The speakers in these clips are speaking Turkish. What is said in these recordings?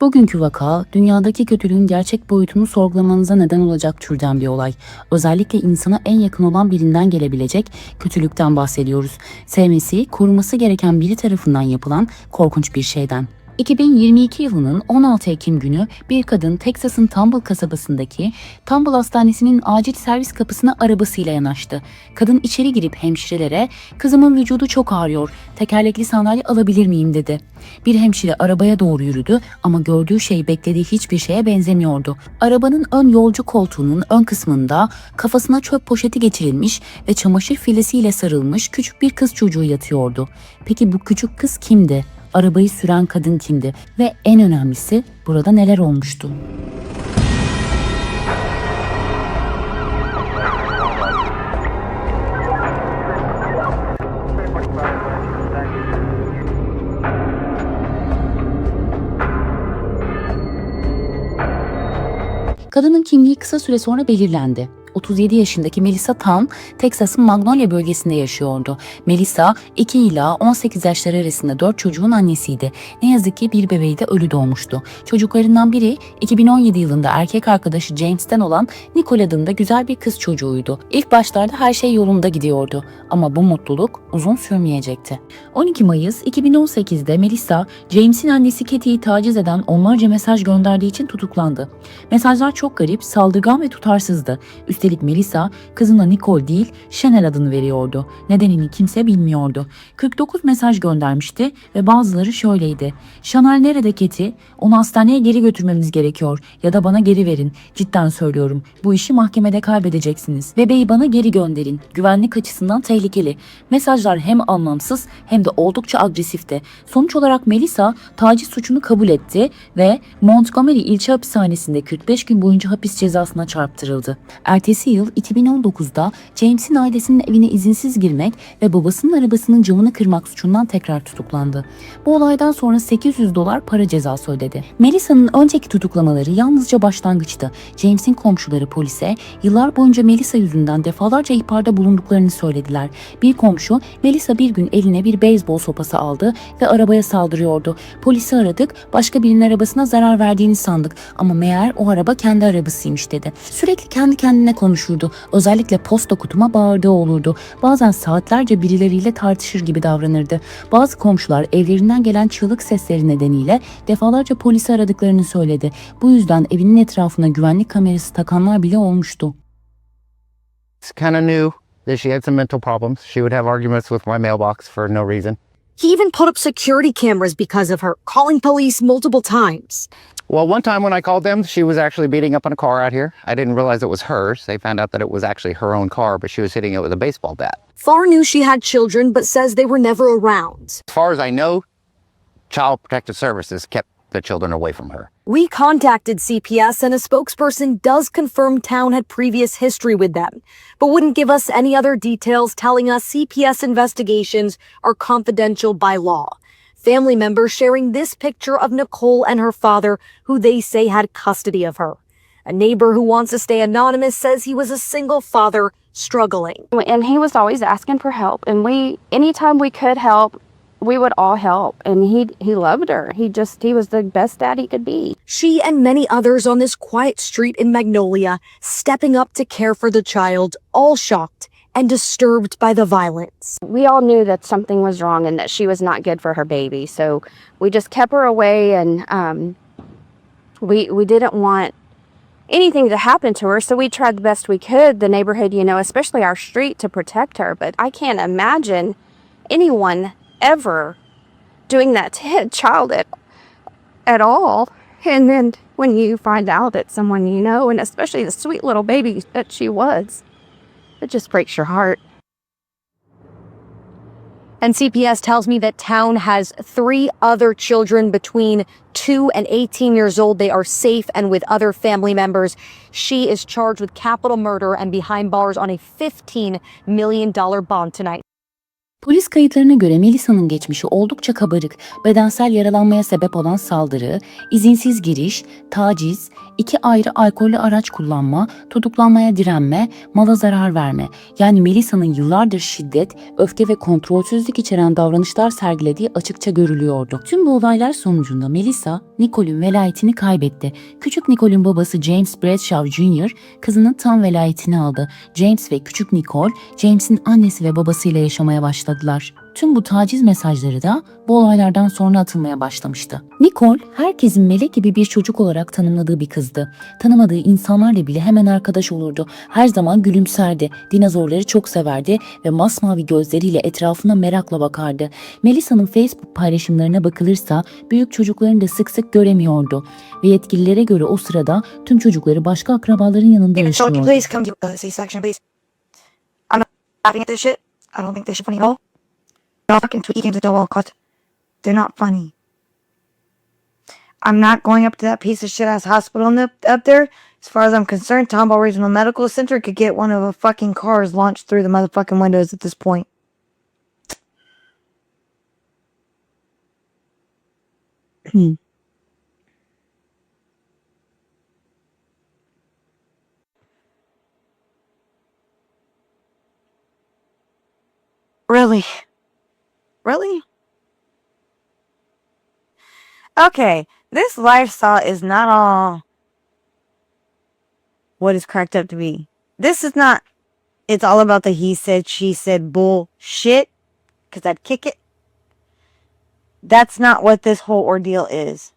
Bugünkü vaka, dünyadaki kötülüğün gerçek boyutunu sorgulamanıza neden olacak türden bir olay. Özellikle insana en yakın olan birinden gelebilecek kötülükten bahsediyoruz. Sevmesi, koruması gereken biri tarafından yapılan korkunç bir şeyden. 2022 yılının 16 Ekim günü bir kadın Teksas'ın Tumble kasabasındaki Tumble Hastanesi'nin acil servis kapısına arabasıyla yanaştı. Kadın içeri girip hemşirelere "Kızımın vücudu çok ağrıyor, tekerlekli sandalye alabilir miyim?" dedi. Bir hemşire arabaya doğru yürüdü ama gördüğü şey beklediği hiçbir şeye benzemiyordu. Arabanın ön yolcu koltuğunun ön kısmında kafasına çöp poşeti geçirilmiş ve çamaşır filesiyle sarılmış küçük bir kız çocuğu yatıyordu. Peki bu küçük kız kimdi? Arabayı süren kadın kimdi? Ve en önemlisi burada neler olmuştu? Kadının kimliği kısa süre sonra belirlendi. 37 yaşındaki Melissa Tan, Teksas'ın Magnolia bölgesinde yaşıyordu. Melissa, 2 ila 18 yaşları arasında 4 çocuğun annesiydi. Ne yazık ki bir bebeği de ölü doğmuştu. Çocuklarından biri 2017 yılında erkek arkadaşı James'ten olan Nicole adında güzel bir kız çocuğuydu. İlk başlarda her şey yolunda gidiyordu ama bu mutluluk uzun sürmeyecekti. 12 Mayıs 2018'de Melissa, James'in annesi Katie'yi taciz eden onlarca mesaj gönderdiği için tutuklandı. Mesajlar çok garip, saldırgan ve tutarsızdı. Üstelik Melissa, kızına Nicole değil, Chanel adını veriyordu. Nedenini kimse bilmiyordu. 49 mesaj göndermişti ve bazıları şöyleydi. "Chanel nerede Katie? Onu hastaneye geri götürmemiz gerekiyor ya da bana geri verin. Cidden söylüyorum. Bu işi mahkemede kaybedeceksiniz. Bebeği bana geri gönderin. Güvenlik açısından tehlikeli." Mesajlar hem anlamsız hem de oldukça agresifti. Sonuç olarak Melissa taciz suçunu kabul etti ve Montgomery ilçe hapishanesinde 45 gün boyunca hapis cezasına çarptırıldı. Ertesi yıl 2019'da James'in ailesinin evine izinsiz girmek ve babasının arabasının camını kırmak suçundan tekrar tutuklandı. Bu olaydan sonra $800 para cezası ödedi. Melissa'nın önceki tutuklamaları yalnızca başlangıçtı. James'in komşuları polise yıllar boyunca Melissa yüzünden defalarca ihbarda bulunduklarını söylediler. Bir komşu, Melissa bir gün eline bir beyzbol sopası aldı ve arabaya saldırıyordu. "Polisi aradık, başka birinin arabasına zarar verdiğini sandık ama meğer o araba kendi arabasıymış" dedi. Sürekli kendi kendine konuşurdu. Özellikle posta kutuma bağırdığı olurdu. Bazen saatlerce birileriyle tartışır gibi davranırdı. Bazı komşular evlerinden gelen çığlık sesleri nedeniyle defalarca polisi aradıklarını söyledi. Bu yüzden evinin etrafına güvenlik kamerası takanlar bile olmuştu. It's kind of knew that she had some mental problems. She would have arguments with my mailbox for no reason. He even put up security cameras because of her, calling police multiple times. Well, one time when I called them, she was actually beating up on a car out here. I didn't realize it was hers. They found out that it was actually her own car, but she was hitting it with a baseball bat. Farr knew she had children, but says they were never around. As far as I know, Child Protective Services kept the children away from her. We contacted CPS, and a spokesperson does confirm Town had previous history with them, but wouldn't give us any other details, telling us CPS investigations are confidential by law. Family members sharing this picture of Nicole and her father, who they say had custody of her. A neighbor who wants to stay anonymous says he was a single father struggling. And he was always asking for help, and anytime we could help, we would all help. And he loved her. He was the best dad he could be. She and many others on this quiet street in Magnolia stepping up to care for the child, all shocked and disturbed by the violence. We all knew that something was wrong and that she was not good for her baby. So we just kept her away, and we didn't want anything to happen to her. So we tried the best we could, the neighborhood, especially our street, to protect her. But I can't imagine anyone ever doing that to a child at all. And then when you find out that someone and especially the sweet little baby that she was, it just breaks your heart. And CPS tells me that Town has 3 other children between 2 and 18 years old. They are safe and with other family members. She is charged with capital murder and behind bars on a $15 million bond tonight. Polis kayıtlarına göre Melissa'nın geçmişi oldukça kabarık. Bedensel yaralanmaya sebep olan saldırı, izinsiz giriş, taciz, 2 ayrı alkollü araç kullanma, tutuklanmaya direnme, mala zarar verme. Yani Melissa'nın yıllardır şiddet, öfke ve kontrolsüzlük içeren davranışlar sergilediği açıkça görülüyordu. Tüm bu olaylar sonucunda Melissa, Nicole'ün velayetini kaybetti. Küçük Nicole'ün babası James Bradshaw Jr. kızının tam velayetini aldı. James ve küçük Nicole, James'in annesi ve babasıyla yaşamaya başladılar. Tüm bu taciz mesajları da bu olaylardan sonra atılmaya başlamıştı. Nicole, herkesin melek gibi bir çocuk olarak tanımladığı bir kızdı. Tanımadığı insanlarla bile hemen arkadaş olurdu. Her zaman gülümserdi, dinozorları çok severdi ve masmavi gözleriyle etrafına merakla bakardı. Melissa'nın Facebook paylaşımlarına bakılırsa büyük çocuklarını da sık sık göremiyordu. Ve yetkililere göre o sırada tüm çocukları başka akrabaların yanında yaşıyordu. Please come to C-section, please. I'm not laughing at this shit. I don't think this shit funny at all. Y'all fucking tweet games at all cut. They're not funny. I'm not going up to that piece of shit ass hospital up there. As far as I'm concerned, Tomball Regional Medical Center could get one of the fucking cars launched through the motherfucking windows at this point. Really? Really? Okay, this lifestyle is not all what is cracked up to be. This is not, it's all about the he said, she said bullshit, because I'd kick it. That's not what this whole ordeal is.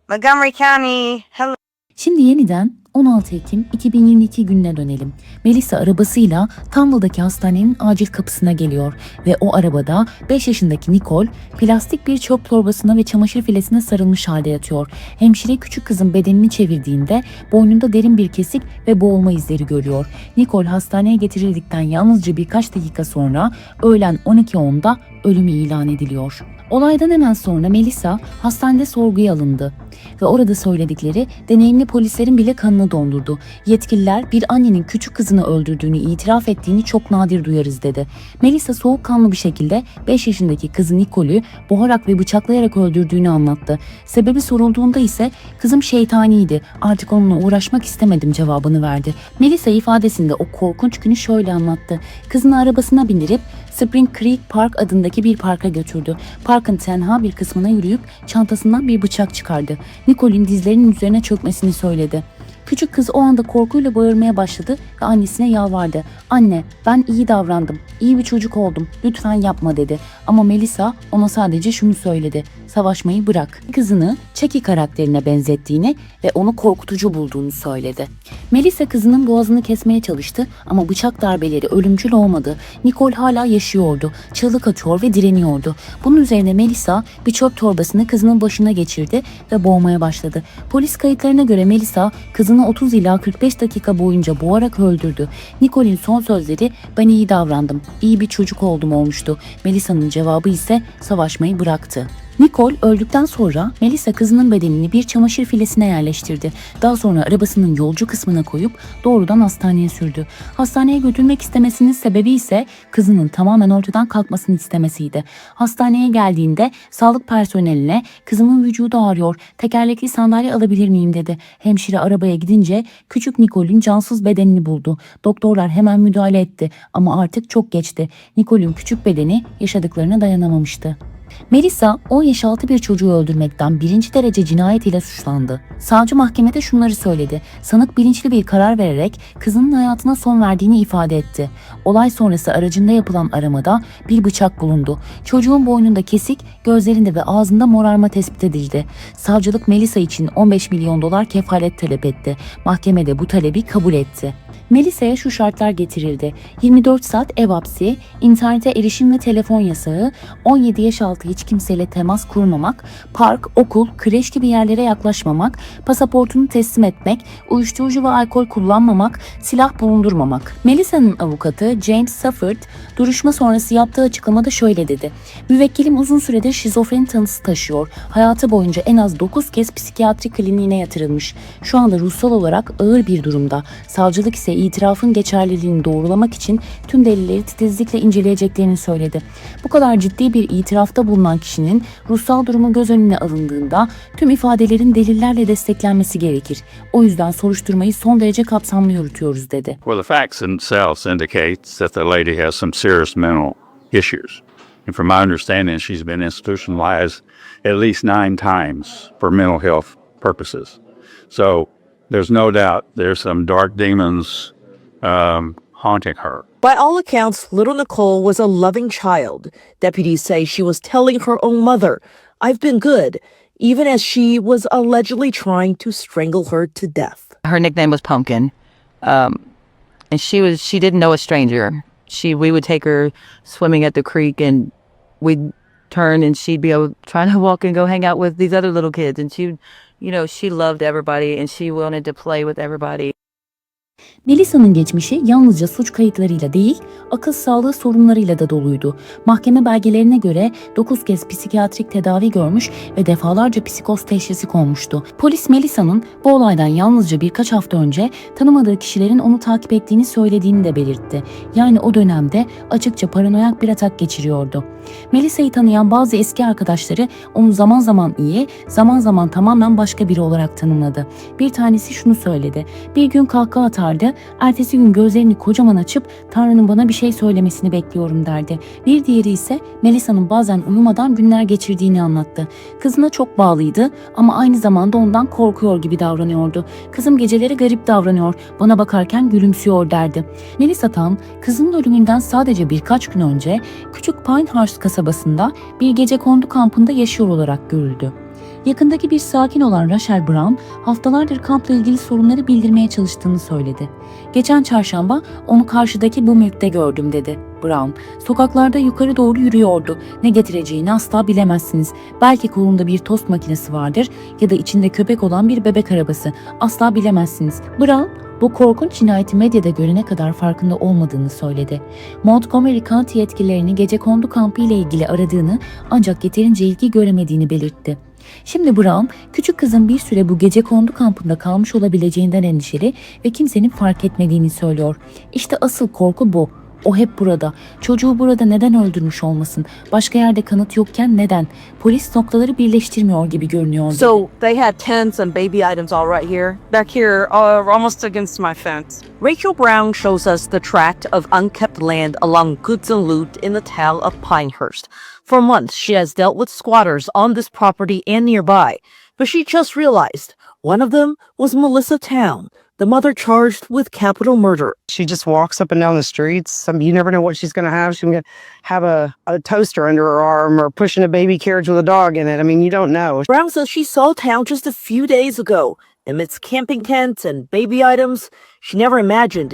Montgomery County, hello. Şimdi yeniden 16 Ekim 2022 gününe dönelim. Melissa arabasıyla Tamble'daki hastanenin acil kapısına geliyor ve o arabada 5 yaşındaki Nicole plastik bir çöp torbasına ve çamaşır filesine sarılmış halde yatıyor. Hemşire küçük kızın bedenini çevirdiğinde boynunda derin bir kesik ve boğulma izleri görüyor. Nicole hastaneye getirildikten yalnızca birkaç dakika sonra öğlen 12:10'da ölümü ilan ediliyor. Olaydan hemen sonra Melissa hastanede sorguya alındı ve orada söyledikleri deneyimli polislerin bile kanını dondurdu. Yetkililer bir annenin küçük kızını öldürdüğünü itiraf ettiğini çok nadir duyarız dedi. Melissa soğukkanlı bir şekilde 5 yaşındaki kızı Nicole'ü boğarak ve bıçaklayarak öldürdüğünü anlattı. Sebebi sorulduğunda ise kızım şeytaniydi, artık onunla uğraşmak istemedim cevabını verdi. Melissa ifadesinde o korkunç günü şöyle anlattı. Kızını arabasına bindirip Spring Creek Park adındaki bir parka götürdü. Parkın tenha bir kısmına yürüyüp çantasından bir bıçak çıkardı. Nicole'in dizlerinin üzerine çökmesini söyledi. Küçük kız o anda korkuyla bağırmaya başladı ve annesine yalvardı. "Anne, ben iyi davrandım, iyi bir çocuk oldum, lütfen yapma" dedi. Ama Melissa ona sadece şunu söyledi: "Savaşmayı bırak." Kızını Chucky karakterine benzettiğini ve onu korkutucu bulduğunu söyledi. Melissa kızının boğazını kesmeye çalıştı ama bıçak darbeleri ölümcül olmadı. Nicole hala yaşıyordu, çığlık atıyor ve direniyordu. Bunun üzerine Melissa bir çöp torbasını kızının başına geçirdi ve boğmaya başladı. Polis kayıtlarına göre Melissa kızını 30 ila 45 dakika boyunca boğarak öldürdü. Nicole'in son sözleri "Ben iyi davrandım, iyi bir çocuk oldum" olmuştu. Melissa'nın cevabı ise savaşmayı bıraktı. Nicole öldükten sonra Melissa kızının bedenini bir çamaşır filesine yerleştirdi. Daha sonra arabasının yolcu kısmına koyup doğrudan hastaneye sürdü. Hastaneye götürmek istemesinin sebebi ise kızının tamamen ortadan kalkmasını istemesiydi. Hastaneye geldiğinde sağlık personeline "Kızımın vücudu ağrıyor, tekerlekli sandalye alabilir miyim?" dedi. Hemşire arabaya gidince küçük Nicole'ün cansız bedenini buldu. Doktorlar hemen müdahale etti ama artık çok geçti. Nicole'ün küçük bedeni yaşadıklarına dayanamamıştı. Melissa 10 yaş altı bir çocuğu öldürmekten 1. derece cinayet ile suçlandı. Savcı mahkemede şunları söyledi. Sanık bilinçli bir karar vererek kızının hayatına son verdiğini ifade etti. Olay sonrası aracında yapılan aramada bir bıçak bulundu. Çocuğun boynunda kesik, gözlerinde ve ağzında morarma tespit edildi. Savcılık Melissa için 15 milyon dolar kefalet talep etti. Mahkemede bu talebi kabul etti. Melissa'ya şu şartlar getirildi: 24 saat ev hapsi, internete erişim ve telefon yasağı, 17 yaş altı hiç kimseyle temas kurmamak, park, okul, kreş gibi yerlere yaklaşmamak, pasaportunu teslim etmek, uyuşturucu ve alkol kullanmamak, silah bulundurmamak. Melissa'nın avukatı James Safford duruşma sonrası yaptığı açıklamada şöyle dedi: "Müvekkilim uzun süredir şizofreni tanısı taşıyor. Hayatı boyunca en az 9 kez psikiyatri kliniğine yatırılmış. Şu anda ruhsal olarak ağır bir durumda. Savcılık ise itirafın geçerliliğini doğrulamak için tüm delilleri titizlikle inceleyeceklerini söyledi. Bu kadar ciddi bir itirafta bulunan kişinin ruhsal durumu göz önüne alındığında tüm ifadelerin delillerle desteklenmesi gerekir. O yüzden soruşturmayı son derece kapsamlı yürütüyoruz dedi. Well, the facts themselves indicates that the lady has some serious mental issues. And from my understanding, she's been institutionalized at least 9 times for mental health purposes. So there's no doubt there's some dark demons haunting her. By all accounts, little Nicole was a loving child. Deputies say she was telling her own mother, "I've been good," even as she was allegedly trying to strangle her to death. Her nickname was Pumpkin, and she didn't know a stranger. We would take her swimming at the creek, and we'd turn, and she'd be trying to walk and go hang out with these other little kids, and she loved everybody, and she wanted to play with everybody. Melissa'nın geçmişi yalnızca suç kayıtlarıyla değil, akıl sağlığı sorunlarıyla da doluydu. Mahkeme belgelerine göre 9 kez psikiyatrik tedavi görmüş ve defalarca psikoz teşhisi konmuştu. Polis Melissa'nın bu olaydan yalnızca birkaç hafta önce tanımadığı kişilerin onu takip ettiğini söylediğini de belirtti. Yani o dönemde açıkça paranoyak bir atak geçiriyordu. Melissa'yı tanıyan bazı eski arkadaşları onu zaman zaman iyi, zaman zaman tamamen başka biri olarak tanımladı. Bir tanesi şunu söyledi: "Bir gün kahkaha atardı, ertesi gün gözlerini kocaman açıp Tanrı'nın bana bir şey söylemesini bekliyorum" derdi. Bir diğeri ise Melissa'nın bazen uyumadan günler geçirdiğini anlattı. Kızına çok bağlıydı ama aynı zamanda ondan korkuyor gibi davranıyordu. "Kızım geceleri garip davranıyor, bana bakarken gülümsüyor" derdi. Melissa Tan, kızının ölümünden sadece birkaç gün önce küçük Pinehurst kasabasında bir gecekondu kampında yaşıyor olarak görüldü. Yakındaki bir sakin olan Rachel Brown, haftalardır kampla ilgili sorunları bildirmeye çalıştığını söyledi. "Geçen çarşamba onu karşıdaki bu mülkte gördüm" dedi Brown. "Sokaklarda yukarı doğru yürüyordu. Ne getireceğini asla bilemezsiniz. Belki kolunda bir tost makinesi vardır ya da içinde köpek olan bir bebek arabası. Asla bilemezsiniz." Brown, bu korkunç cinayeti medyada görene kadar farkında olmadığını söyledi. Montgomery County yetkililerini gecekondu kampı ile ilgili aradığını ancak yeterince ilgi göremediğini belirtti. Şimdi Brown, küçük kızın bir süre bu gecekondu kampında kalmış olabileceğinden endişeli ve kimsenin fark etmediğini söylüyor. İşte asıl korku bu. O hep burada. Çocuğu burada neden öldürmüş olmasın? Başka yerde kanıt yokken neden? Polis noktaları birleştirmiyor gibi görünüyor. So they had tents and baby items all right here. Back here, almost against my fence. Rachel Brown shows us the tract of unkept land along goods and loot in the town of Pinehurst. For months, she has dealt with squatters on this property and nearby, but she just realized one of them was Melissa Town, the mother charged with capital murder. She just walks up and down the streets. You never know what she's going to have. She's going to have a toaster under her arm or pushing a baby carriage with a dog in it. I mean, you don't know. Brown says she saw Town just a few days ago. Amidst camping tents and baby items, she never imagined.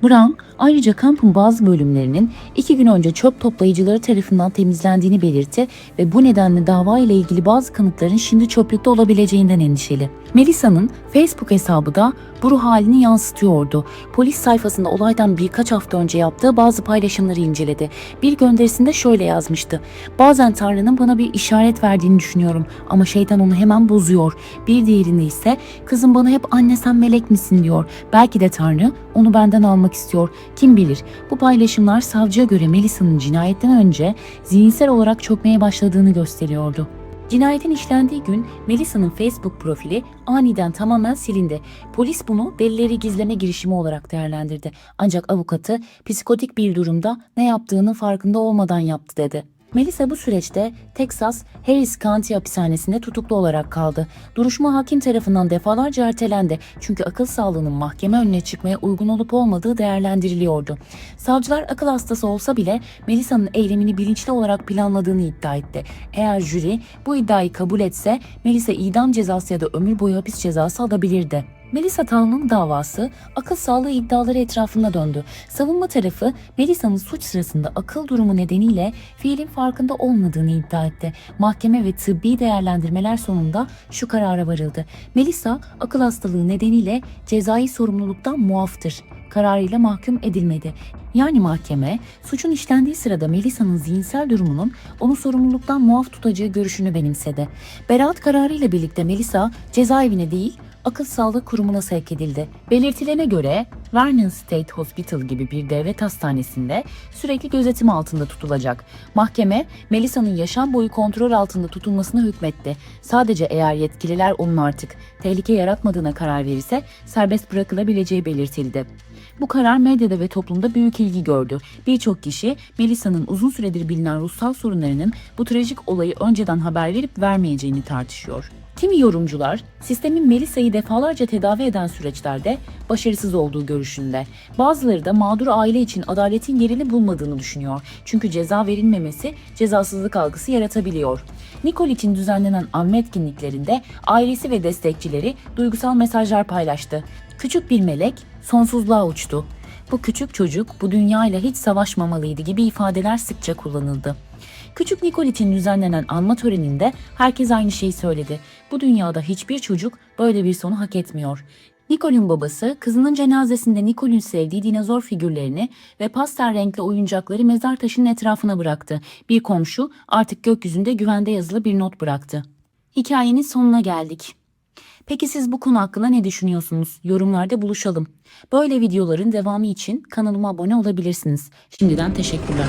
Brown ayrıca kampın bazı bölümlerinin 2 gün önce çöp toplayıcıları tarafından temizlendiğini belirtti ve bu nedenle dava ile ilgili bazı kanıtların şimdi çöplükte olabileceğinden endişeli. Melissa'nın Facebook hesabı da bu ruh halini yansıtıyordu. Polis sayfasında olaydan birkaç hafta önce yaptığı bazı paylaşımları inceledi. Bir gönderisinde şöyle yazmıştı: "Bazen Tanrı'nın bana bir işaret verdiğini düşünüyorum ama şeytan onu hemen bozuyor." Bir diğerinde ise "Kızım bana hep anne sen melek misin?" diyor. Belki de Tanrı onu benden almak istiyor. Kim bilir? Bu paylaşımlar savcıya göre Melissa'nın cinayetten önce zihinsel olarak çökmeye başladığını gösteriyordu. Cinayetin işlendiği gün Melissa'nın Facebook profili aniden tamamen silindi. Polis bunu delilleri gizleme girişimi olarak değerlendirdi. Ancak avukatı psikotik bir durumda ne yaptığının farkında olmadan yaptı dedi. Melissa bu süreçte Texas Harris County hapishanesinde tutuklu olarak kaldı. Duruşma hakim tarafından defalarca ertelendi çünkü akıl sağlığının mahkeme önüne çıkmaya uygun olup olmadığı değerlendiriliyordu. Savcılar akıl hastası olsa bile Melissa'nın eylemini bilinçli olarak planladığını iddia etti. Eğer jüri bu iddiayı kabul etse Melissa idam cezası ya da ömür boyu hapis cezası alabilirdi. Melissa Town'un davası akıl sağlığı iddiaları etrafında döndü. Savunma tarafı Melissa'nın suç sırasında akıl durumu nedeniyle fiilin farkında olmadığını iddia etti. Mahkeme ve tıbbi değerlendirmeler sonunda şu karara varıldı: Melissa akıl hastalığı nedeniyle cezai sorumluluktan muaftır kararıyla mahkum edilmedi. Yani mahkeme suçun işlendiği sırada Melissa'nın zihinsel durumunun onu sorumluluktan muaf tutacağı görüşünü benimsedi. Beraat kararıyla birlikte Melissa cezaevine değil akıl sağlık kurumuna sevk edildi. Belirtilene göre Vernon State Hospital gibi bir devlet hastanesinde sürekli gözetim altında tutulacak. Mahkeme, Melissa'nın yaşam boyu kontrol altında tutulmasına hükmetti. Sadece eğer yetkililer onun artık tehlike yaratmadığına karar verirse serbest bırakılabileceği belirtildi. Bu karar medyada ve toplumda büyük ilgi gördü. Birçok kişi Melissa'nın uzun süredir bilinen ruhsal sorunlarının bu trajik olayı önceden haber verip vermeyeceğini tartışıyor. Kimi yorumcular sistemin Melissa'yı defalarca tedavi eden süreçlerde başarısız olduğu görüşünde. Bazıları da mağdur aile için adaletin yerini bulmadığını düşünüyor. Çünkü ceza verilmemesi cezasızlık algısı yaratabiliyor. Nicole için düzenlenen anma etkinliklerinde ailesi ve destekçileri duygusal mesajlar paylaştı. Küçük bir melek sonsuzluğa uçtu. Bu küçük çocuk bu dünyayla hiç savaşmamalıydı gibi ifadeler sıkça kullanıldı. Küçük Nicole için düzenlenen anma töreninde herkes aynı şeyi söyledi. Bu dünyada hiçbir çocuk böyle bir sonu hak etmiyor. Nicole'ün babası kızının cenazesinde Nicole'ün sevdiği dinozor figürlerini ve pastel renkli oyuncakları mezar taşının etrafına bıraktı. Bir komşu artık gökyüzünde güvende yazılı bir not bıraktı. Hikayenin sonuna geldik. Peki siz bu konu hakkında ne düşünüyorsunuz? Yorumlarda buluşalım. Böyle videoların devamı için kanalıma abone olabilirsiniz. Şimdiden teşekkürler.